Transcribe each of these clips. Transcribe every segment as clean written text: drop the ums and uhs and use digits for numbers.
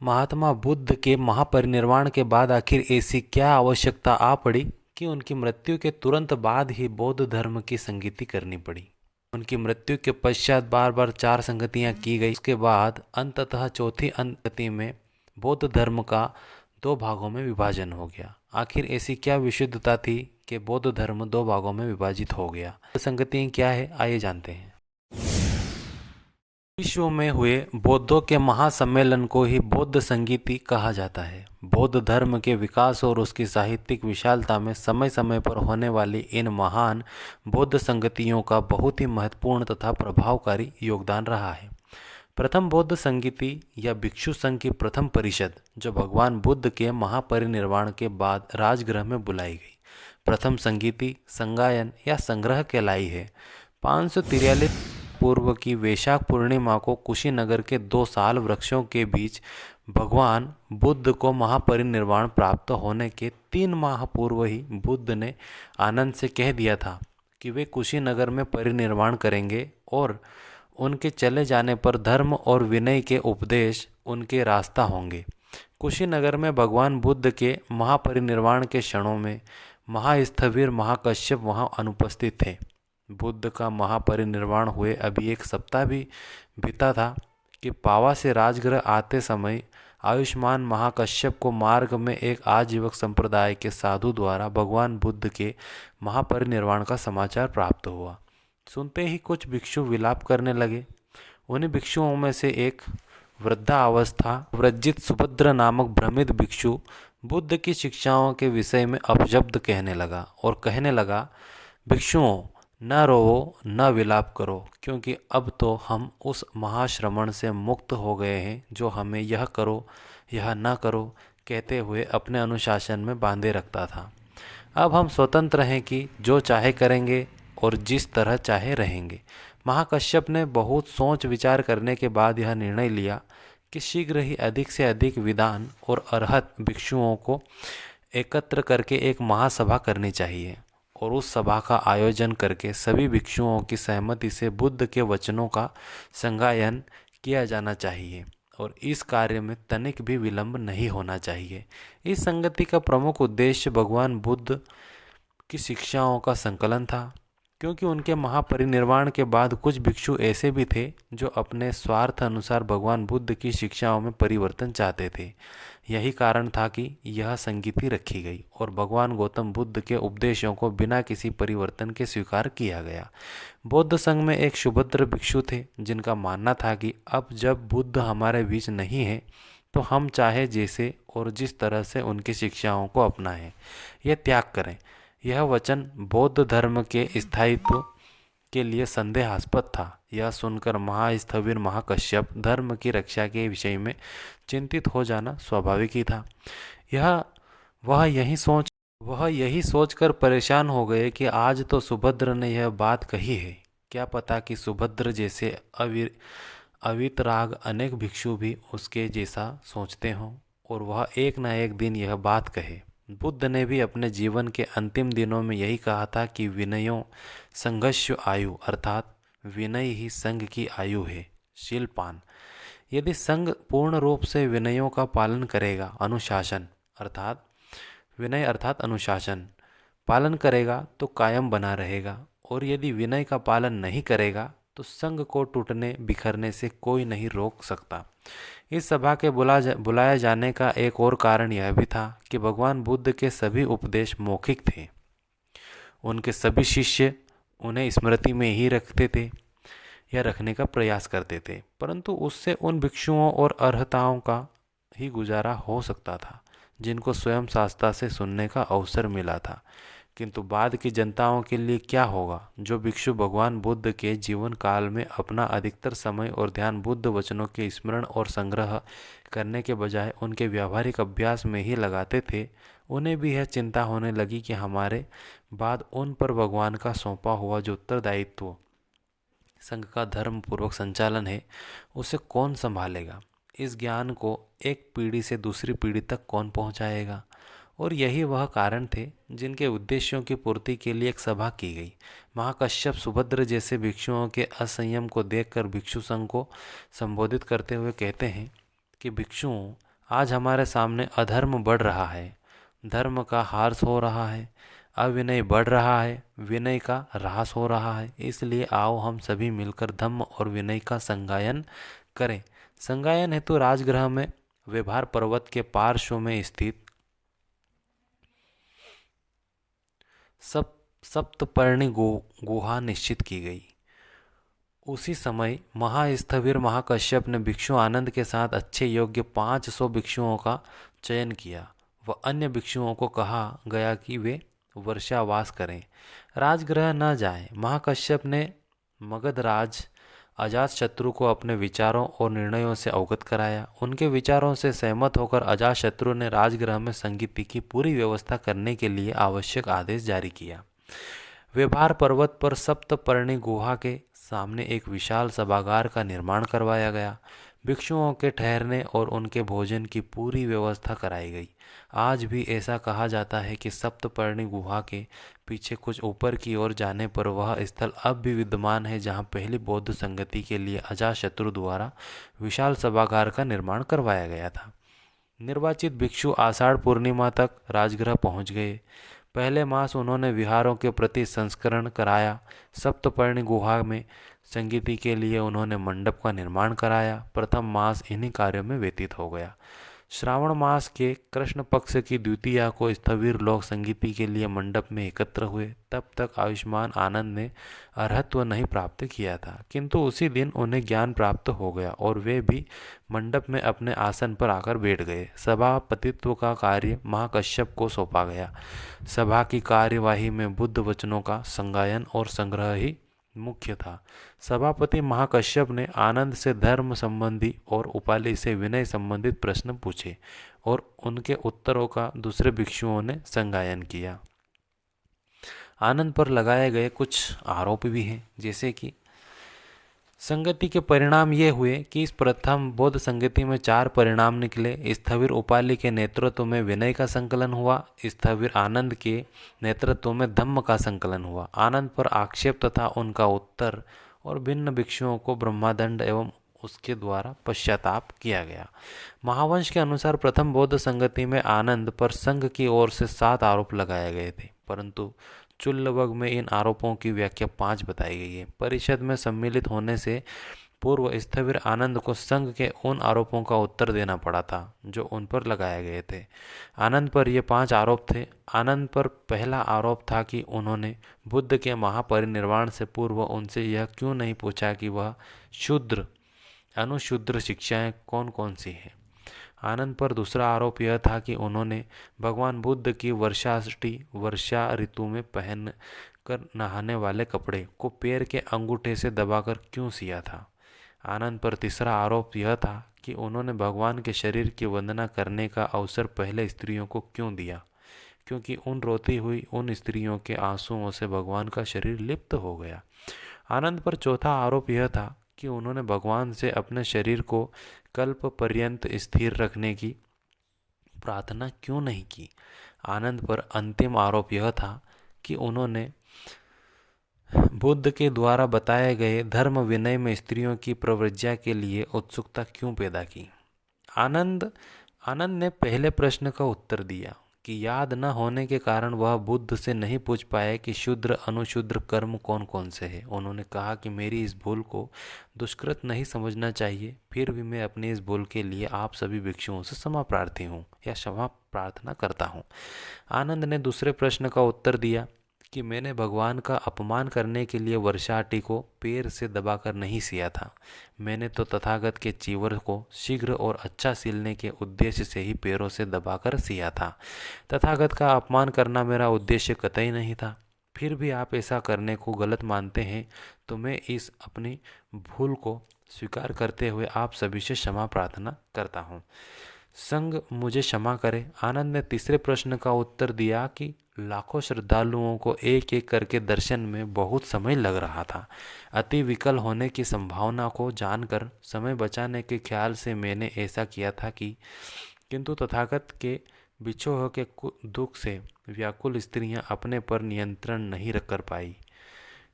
महात्मा बुद्ध के महापरिनिर्वाण के बाद आखिर ऐसी क्या आवश्यकता आ पड़ी कि उनकी मृत्यु के तुरंत बाद ही बौद्ध धर्म की संगति करनी पड़ी। उनकी मृत्यु के पश्चात बार बार 4 संगतियां की गई। उसके बाद अंततः चौथी संगति में बौद्ध धर्म का 2 भागों में विभाजन हो गया। आखिर ऐसी क्या विशुद्धता थी कि बौद्ध धर्म 2 भागों में विभाजित हो गया। संगतियां क्या है, आइए जानते हैं। विश्व में हुए बौद्धों के महासम्मेलन को ही बौद्ध संगीति कहा जाता है। बौद्ध धर्म के विकास और उसकी साहित्यिक विशालता में समय समय पर होने वाली इन महान बौद्ध संगतियों का बहुत ही महत्वपूर्ण तथा प्रभावकारी योगदान रहा है। प्रथम बौद्ध संगीति या भिक्षु संघ की प्रथम परिषद, जो भगवान बुद्ध के महापरिनिर्वाण के बाद राजगृह में बुलाई गई, प्रथम संगीति संगायन या संग्रह कहलाई है। 543 पूर्व की वैशाख पूर्णिमा को कुशीनगर के 2 साल वृक्षों के बीच भगवान बुद्ध को महापरिनिर्वाण प्राप्त होने के 3 माह पूर्व ही बुद्ध ने आनंद से कह दिया था कि वे कुशीनगर में परिनिर्वाण करेंगे और उनके चले जाने पर धर्म और विनय के उपदेश उनके रास्ता होंगे। कुशीनगर में भगवान बुद्ध के महापरिनिर्वाण के क्षणों में महास्थविर महाकश्यप वहां अनुपस्थित थे। बुद्ध का महापरिनिर्वाण हुए अभी 1 सप्ताह भी बीता था कि पावा से राजगृह आते समय आयुष्मान महाकश्यप को मार्ग में एक आजीवक संप्रदाय के साधु द्वारा भगवान बुद्ध के महापरिनिर्वाण का समाचार प्राप्त हुआ। सुनते ही कुछ भिक्षु विलाप करने लगे। उन्हीं भिक्षुओं में से एक वृद्धावस्था व्रजित सुभद्र नामक भ्रमित भिक्षु बुद्ध की शिक्षाओं के विषय में अपशब्द कहने लगा और कहने लगा, भिक्षुओं, न रोवो न विलाप करो, क्योंकि अब तो हम उस महाश्रमण से मुक्त हो गए हैं जो हमें यह करो यह न करो कहते हुए अपने अनुशासन में बांधे रखता था। अब हम स्वतंत्र हैं कि जो चाहे करेंगे और जिस तरह चाहे रहेंगे। महाकश्यप ने बहुत सोच विचार करने के बाद यह निर्णय लिया कि शीघ्र ही अधिक से अधिक विद्वान और अरहत भिक्षुओं को एकत्र करके एक महासभा करनी चाहिए और उस सभा का आयोजन करके सभी भिक्षुओं की सहमति से बुद्ध के वचनों का संगायन किया जाना चाहिए और इस कार्य में तनिक भी विलंब नहीं होना चाहिए। इस संगति का प्रमुख उद्देश्य भगवान बुद्ध की शिक्षाओं का संकलन था, क्योंकि उनके महापरिनिर्वाण के बाद कुछ भिक्षु ऐसे भी थे जो अपने स्वार्थ अनुसार भगवान बुद्ध की शिक्षाओं में परिवर्तन चाहते थे। यही कारण था कि यह संगीति रखी गई और भगवान गौतम बुद्ध के उपदेशों को बिना किसी परिवर्तन के स्वीकार किया गया। बौद्ध संघ में एक सुभद्र भिक्षु थे जिनका मानना था कि अब जब बुद्ध हमारे बीच नहीं है तो हम चाहे जैसे और जिस तरह से उनकी शिक्षाओं को अपनाएं या त्याग करें। यह वचन बौद्ध धर्म के स्थायित्व के लिए संदेहास्पद था। यह सुनकर महास्थविर महाकश्यप धर्म की रक्षा के विषय में चिंतित हो जाना स्वाभाविक ही था। वह यही सोचकर परेशान हो गए कि आज तो सुभद्र ने यह बात कही है, क्या पता कि सुभद्र जैसे अवितराग अनेक भिक्षु भी उसके जैसा सोचते हों और वह एक न एक दिन यह बात कहे। बुद्ध ने भी अपने जीवन के अंतिम दिनों में यही कहा था कि विनयो संघर्ष आयु, अर्थात विनय ही संघ की आयु है। शीलपान, यदि संघ पूर्ण रूप से विनयों का पालन करेगा, अनुशासन अर्थात विनय अर्थात अनुशासन पालन करेगा तो कायम बना रहेगा, और यदि विनय का पालन नहीं करेगा तो संघ को टूटने बिखरने से कोई नहीं रोक सकता। इस सभा के बुलाए जाने का एक और कारण यह भी था कि भगवान बुद्ध के सभी उपदेश मौखिक थे। उनके सभी शिष्य उन्हें स्मृति में ही रखते थे या रखने का प्रयास करते थे, परंतु उससे उन भिक्षुओं और अर्हताओं का ही गुजारा हो सकता था जिनको स्वयं शास्त्रा से सुनने का अवसर मिला था। किंतु बाद की जनताओं के लिए क्या होगा? जो भिक्षु भगवान बुद्ध के जीवन काल में अपना अधिकतर समय और ध्यान बुद्ध वचनों के स्मरण और संग्रह करने के बजाय उनके व्यावहारिक अभ्यास में ही लगाते थे, उन्हें भी यह चिंता होने लगी कि हमारे बाद उन पर भगवान का सौंपा हुआ जो उत्तरदायित्व संघ का धर्म पूर्वक संचालन है, उसे कौन संभालेगा? इस ज्ञान को एक पीढ़ी से दूसरी पीढ़ी तक कौन पहुंचाएगा? और यही वह कारण थे जिनके उद्देश्यों की पूर्ति के लिए एक सभा की गई। महाकश्यप सुभद्र जैसे भिक्षुओं के असंयम को देखकर भिक्षु संघ को संबोधित करते हुए कहते हैं कि भिक्षुओं, आज हमारे सामने अधर्म बढ़ रहा है, धर्म का ह्रास हो रहा है, अविनय बढ़ रहा है, विनय का ह्रास हो रहा है। इसलिए आओ हम सभी मिलकर धम्म और विनय का संगायन करें। संगायन हेतु राजगृह में व्यवहार पर्वत के पार्श्व में स्थित सप्तपर्णी गुहा निश्चित की गई। उसी समय महास्थविर महाकश्यप ने भिक्षु आनंद के साथ अच्छे योग्य 500 भिक्षुओं का चयन किया। वह अन्य भिक्षुओं को कहा गया कि वे वर्षावास करें, राजगृह न जाएं। महाकश्यप ने मगधराज अजातशत्रु को अपने विचारों और निर्णयों से अवगत कराया। उनके विचारों से सहमत होकर अजातशत्रु ने राजगृह में संगीति की पूरी व्यवस्था करने के लिए आवश्यक आदेश जारी किया। व्यवहार पर्वत पर सप्तपर्णी गुहा के सामने एक विशाल सभागार का निर्माण करवाया गया। भिक्षुओं के ठहरने और उनके भोजन की पूरी व्यवस्था कराई गई। आज भी ऐसा कहा जाता है कि सप्तपर्णी गुहा के पीछे कुछ ऊपर की ओर जाने पर वह स्थल अब भी विद्यमान है जहां पहली बौद्ध संगति के लिए अजातशत्रु द्वारा विशाल सभागार का निर्माण करवाया गया था। निर्वाचित भिक्षु आषाढ़ पूर्णिमा तक राजगृह पहुंच गए। पहले मास उन्होंने विहारों के प्रति संस्करण कराया। सप्तपर्णी गुहा में संगीति के लिए उन्होंने मंडप का निर्माण कराया। प्रथम मास इन्हीं कार्यों में व्यतीत हो गया। श्रावण मास के कृष्ण पक्ष की द्वितीया को स्थविर लोग संगीति के लिए मंडप में एकत्र हुए। तब तक आयुष्मान आनंद ने अर्हत्व नहीं प्राप्त किया था, किंतु उसी दिन उन्हें ज्ञान प्राप्त हो गया और वे भी मंडप में अपने आसन पर आकर बैठ गए। सभापतित्व का कार्य महाकश्यप को सौंपा गया। सभा की कार्यवाही में बुद्ध वचनों का संगायन और संग्रह ही मुख्य था। सभापति महाकश्यप ने आनंद से धर्म संबंधी और उपाली से विनय संबंधित प्रश्न पूछे और उनके उत्तरों का दूसरे भिक्षुओं ने संगायन किया। आनंद पर लगाए गए कुछ आरोप भी हैं, जैसे कि संगति के परिणाम ये हुए कि इस प्रथम बौद्ध संगति में 4 परिणाम निकले। स्थविर उपाली के नेतृत्व में विनय का संकलन हुआ। स्थविर आनंद के नेतृत्व में धम्म का संकलन हुआ। आनंद पर आक्षेप तथा उनका उत्तर और भिन्न भिक्षुओं को ब्रह्मदंड एवं उसके द्वारा पश्चाताप किया गया। महावंश के अनुसार प्रथम बौद्ध संगति में आनंद पर संघ की ओर से 7 आरोप लगाए गए थे, परंतु चुल्लवग में इन आरोपों की व्याख्या 5 बताई गई है। परिषद में सम्मिलित होने से पूर्व स्थविर आनंद को संघ के उन आरोपों का उत्तर देना पड़ा था जो उन पर लगाए गए थे। आनंद पर ये 5 आरोप थे। आनंद पर पहला आरोप था कि उन्होंने बुद्ध के महापरिनिर्वाण से पूर्व उनसे यह क्यों नहीं पूछा कि वह शूद्र अनुशूद्र शिक्षाएं कौन कौन सी हैं। आनंद पर दूसरा आरोप यह था कि उन्होंने भगवान बुद्ध की वर्षाष्टि वर्षा ऋतु में पहन कर नहाने वाले कपड़े को पैर के अंगूठे से दबाकर क्यों सिया था। आनंद पर तीसरा आरोप यह था कि उन्होंने भगवान के शरीर की वंदना करने का अवसर पहले स्त्रियों को क्यों दिया, क्योंकि उन रोती हुई उन स्त्रियों के आंसुओं से भगवान का शरीर लिप्त हो गया। आनंद पर चौथा आरोप यह था कि उन्होंने भगवान से अपने शरीर को कल्प पर्यंत स्थिर रखने की प्रार्थना क्यों नहीं की। आनंद पर अंतिम आरोप यह था कि उन्होंने बुद्ध के द्वारा बताए गए धर्म विनय में स्त्रियों की प्रव्रज्या के लिए उत्सुकता क्यों पैदा की। आनंद ने पहले प्रश्न का उत्तर दिया कि याद न होने के कारण वह बुद्ध से नहीं पूछ पाए कि शूद्र अनुशूद्र कर्म कौन कौन से हैं। उन्होंने कहा कि मेरी इस भूल को दुष्कृत नहीं समझना चाहिए, फिर भी मैं अपनी इस भूल के लिए आप सभी भिक्षुओं से क्षमा प्रार्थी हूँ या क्षमा प्रार्थना करता हूँ। आनंद ने दूसरे प्रश्न का उत्तर दिया कि मैंने भगवान का अपमान करने के लिए वर्षाटी को पैर से दबाकर नहीं सिया था। मैंने तो तथागत के चीवर को शीघ्र और अच्छा सिलने के उद्देश्य से ही पैरों से दबाकर सिया था। तथागत का अपमान करना मेरा उद्देश्य कतई नहीं था। फिर भी आप ऐसा करने को गलत मानते हैं तो मैं इस अपनी भूल को स्वीकार करते हुए आप सभी से क्षमा प्रार्थना करता हूँ। संघ मुझे क्षमा करे। आनंद ने तीसरे प्रश्न का उत्तर दिया कि लाखों श्रद्धालुओं को एक एक करके दर्शन में बहुत समय लग रहा था। अति विकल होने की संभावना को जानकर समय बचाने के ख्याल से मैंने ऐसा किया था किंतु तथागत के बिछोह के दुख से व्याकुल स्त्रियां अपने पर नियंत्रण नहीं रख कर पाई।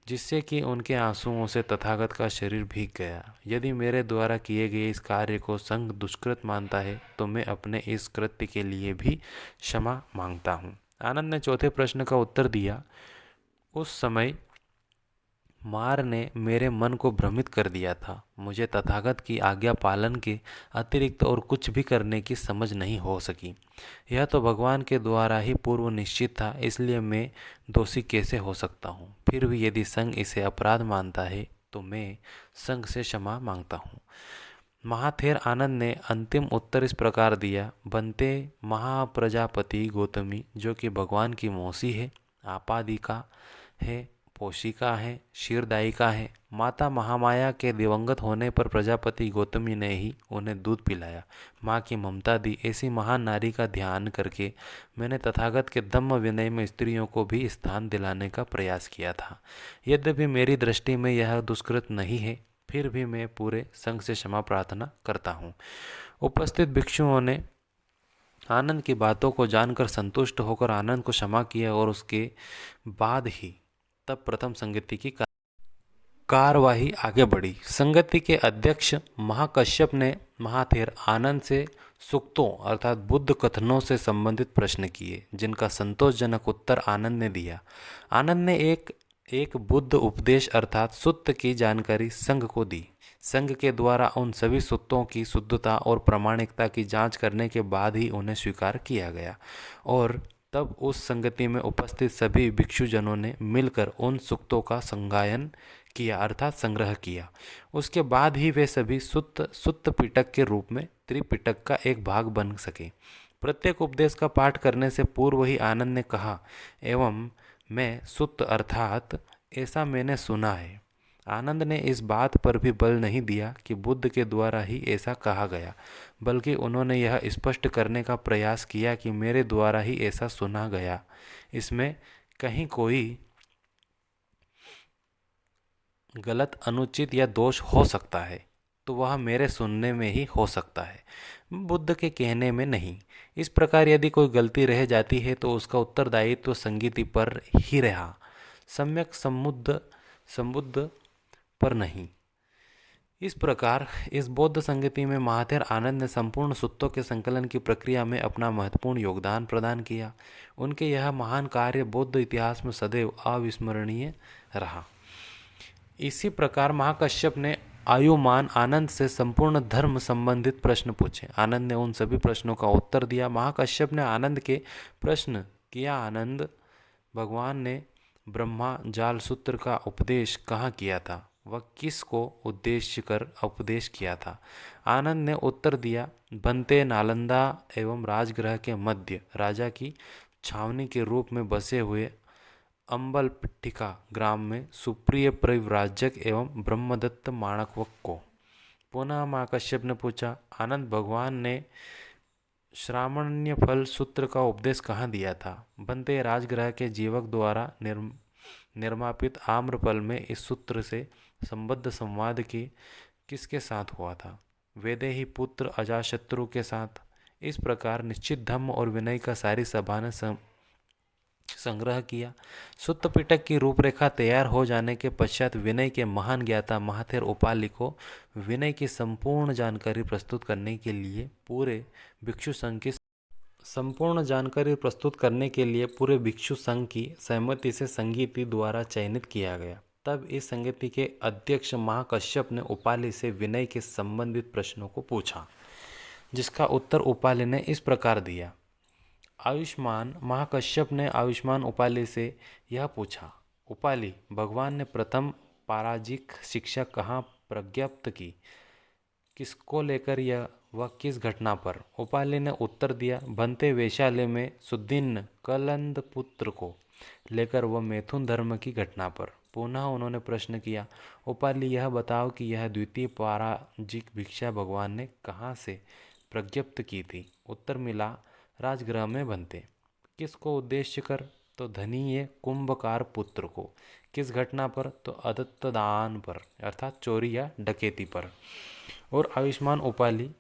जिससे कि उनके आंसुओं से तथागत का शरीर भीग गया। यदि मेरे द्वारा किए गए इस कार्य को संघ दुष्कृत मानता है तो मैं अपने इस कृत्य के लिए भी क्षमा मांगता हूँ। आनंद ने चौथे प्रश्न का उत्तर दिया। उस समय मार ने मेरे मन को भ्रमित कर दिया था। मुझे तथागत की आज्ञा पालन के अतिरिक्त और कुछ भी करने की समझ नहीं हो सकी। यह तो भगवान के द्वारा ही पूर्व निश्चित था, इसलिए मैं दोषी कैसे हो सकता हूँ। फिर भी यदि संघ इसे अपराध मानता है तो मैं संघ से क्षमा मांगता हूँ। महाथेर आनंद ने अंतिम उत्तर इस प्रकार दिया। बनते महाप्रजापति गौतमी, जो कि भगवान की मौसी है, आपादिका है, पोषिका है, क्षीरदायिका है, माता महामाया के दिवंगत होने पर प्रजापति गौतमी ने ही उन्हें दूध पिलाया, माँ की ममता दी। ऐसी महान नारी का ध्यान करके मैंने तथागत के धम्म विनय में स्त्रियों को भी स्थान दिलाने का प्रयास किया था। यद्यपि मेरी दृष्टि में यह दुष्कृत नहीं है, फिर भी मैं पूरे संघ से क्षमा प्रार्थना करता हूँ। उपस्थित भिक्षुओं ने आनंद की बातों को जानकर संतुष्ट होकर आनंद को क्षमा किया और उसके बाद ही तब प्रथम संगति की कार्यवाही आगे बढ़ी। संगति के अध्यक्ष महाकश्यप ने महाथेर आनंद से सूक्तों अर्थात बुद्ध कथनों से संबंधित प्रश्न किए, जिनका संतोषजनक उत्तर आनंद ने दिया। आनंद ने एक बुद्ध उपदेश अर्थात सुत्त की जानकारी संघ को दी। संघ के द्वारा उन सभी सुत्तों की शुद्धता और प्रामाणिकता की जांच करने के बाद ही उन्हें स्वीकार किया गया और तब उस संगति में उपस्थित सभी भिक्षुजनों ने मिलकर उन सूक्तों का संगायन किया अर्थात संग्रह किया। उसके बाद ही वे सभी सुत्त पिटक के रूप में त्रिपिटक का एक भाग बन सके। प्रत्येक उपदेश का पाठ करने से पूर्व ही आनंद ने कहा, एवं मैं सुत्त अर्थात ऐसा मैंने सुना है। आनंद ने इस बात पर भी बल नहीं दिया कि बुद्ध के द्वारा ही ऐसा कहा गया, बल्कि उन्होंने यह स्पष्ट करने का प्रयास किया कि मेरे द्वारा ही ऐसा सुना गया। इसमें कहीं कोई गलत, अनुचित या दोष हो सकता है तो वह मेरे सुनने में ही हो सकता है, बुद्ध के कहने में नहीं। इस प्रकार यदि कोई गलती रह जाती है तो उसका उत्तरदायित्व तो संगीति पर ही रहा, सम्यक संबुद्ध पर नहीं। इस प्रकार इस बौद्ध संगति में महाथेर आनंद ने संपूर्ण सुत्तों के संकलन की प्रक्रिया में अपना महत्वपूर्ण योगदान प्रदान किया। उनके यह महान कार्य बौद्ध इतिहास में सदैव अविस्मरणीय रहा। इसी प्रकार महाकश्यप ने आयुमान आनंद से संपूर्ण धर्म संबंधित प्रश्न पूछे। आनंद ने उन सभी प्रश्नों का उत्तर दिया। महाकश्यप ने आनंद के प्रश्न किया, आनंद, भगवान ने ब्रह्मा जाल सूत्र का उपदेश कहाँ किया था? वह किस को उद्देश्य कर उपदेश किया था? आनंद ने उत्तर दिया, बनते नालंदा एवं राजगृह के मध्य राजा की छावनी के रूप में बसे हुए अम्बलपिट्टिका ग्राम में सुप्रिय परिव्राजक एवं ब्रह्मदत्त माणकवक को। पुनः महाकश्यप ने पूछा, आनंद, भगवान ने श्रामण्य फल सूत्र का उपदेश कहाँ दिया था? बनते राजगृह के जीवक द्वारा निर्मापित आम्रफल में इस सूत्र से संबद्ध संवाद की किसके साथ हुआ था? वैदेही पुत्र अजाशत्रु के साथ। इस प्रकार निश्चित धम्म और विनय का सारी सभा ने संग्रह किया। सुत्त पिटक की रूपरेखा तैयार हो जाने के पश्चात विनय के महान ज्ञाता महाथेर उपाली को विनय की संपूर्ण जानकारी प्रस्तुत करने के लिए पूरे भिक्षु संघ की सहमति से संगीति द्वारा चयनित किया गया। तब इस संगति के अध्यक्ष महाकश्यप ने उपाली से विनय के संबंधित प्रश्नों को पूछा, जिसका उत्तर उपाली ने इस प्रकार दिया। महाकश्यप ने आयुष्मान उपाली से यह पूछा, उपाली, भगवान ने प्रथम पराजिक शिक्षा कहाँ प्रज्ञप्त की? किसको लेकर यह वह किस घटना पर? उपाली ने उत्तर दिया, बनते वैशाली में सुदीन कलंद पुत्र को लेकर वह मैथुन धर्म की घटना पर। पुनः उन्होंने प्रश्न किया, उपाली, यह बताओ कि यह द्वितीय पराजिक भिक्षा भगवान ने कहाँ से प्रज्ञप्त की थी? उत्तर मिला, राजगृह में बनते। किसको उद्देश्य कर? तो धनीय कुंभकार पुत्र को। किस घटना पर? तो अदत्तदान पर अर्थात चोरी या डकैती पर। और आयुष्मान उपाली,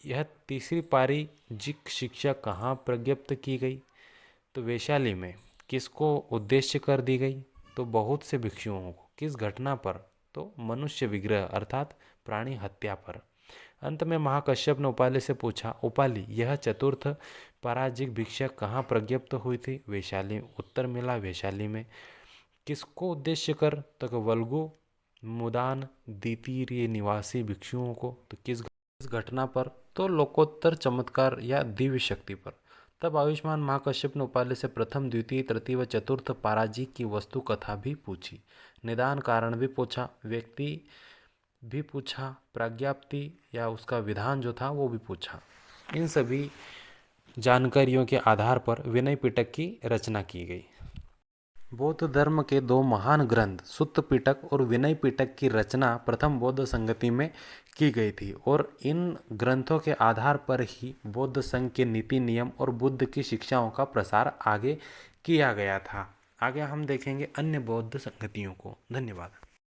यह तीसरी पारिजिक शिक्षा कहाँ प्रज्ञप्त की गई? तो वैशाली में। किसको उद्देश्य कर दी गई? तो बहुत से भिक्षुओं को। किस घटना पर? तो मनुष्य विग्रह अर्थात प्राणी हत्या पर। अंत में महाकश्यप ने उपाली से पूछा, उपाली, यह चतुर्थ पराजिक भिक्षा कहाँ प्रज्ञप्त हुई थी? वैशाली। उत्तर मिला, वैशाली में। किसको उद्देश्य कर? तो वल्गु मुदान द्वितीय निवासी भिक्षुओं को। तो किस घटना पर? तो लोकोत्तर चमत्कार या दिव्य शक्ति पर। तब आयुष्मान महाकश्यप ने उपाली से प्रथम, द्वितीय, तृतीय व चतुर्थ पराजिक की वस्तु कथा भी पूछी, निदान कारण भी पूछा, व्यक्ति भी पूछा, प्राज्ञाप्ति या उसका विधान जो था वो भी पूछा। इन सभी जानकारियों के आधार पर विनय पिटक की रचना की गई। बौद्ध धर्म के दो महान ग्रंथ सुत्त पिटक और विनय पिटक की रचना प्रथम बौद्ध संगति में की गई थी और इन ग्रंथों के आधार पर ही बौद्ध संघ के नीति नियम और बुद्ध की शिक्षाओं का प्रसार आगे किया गया था। आगे हम देखेंगे अन्य बौद्ध संगतियों को। धन्यवाद।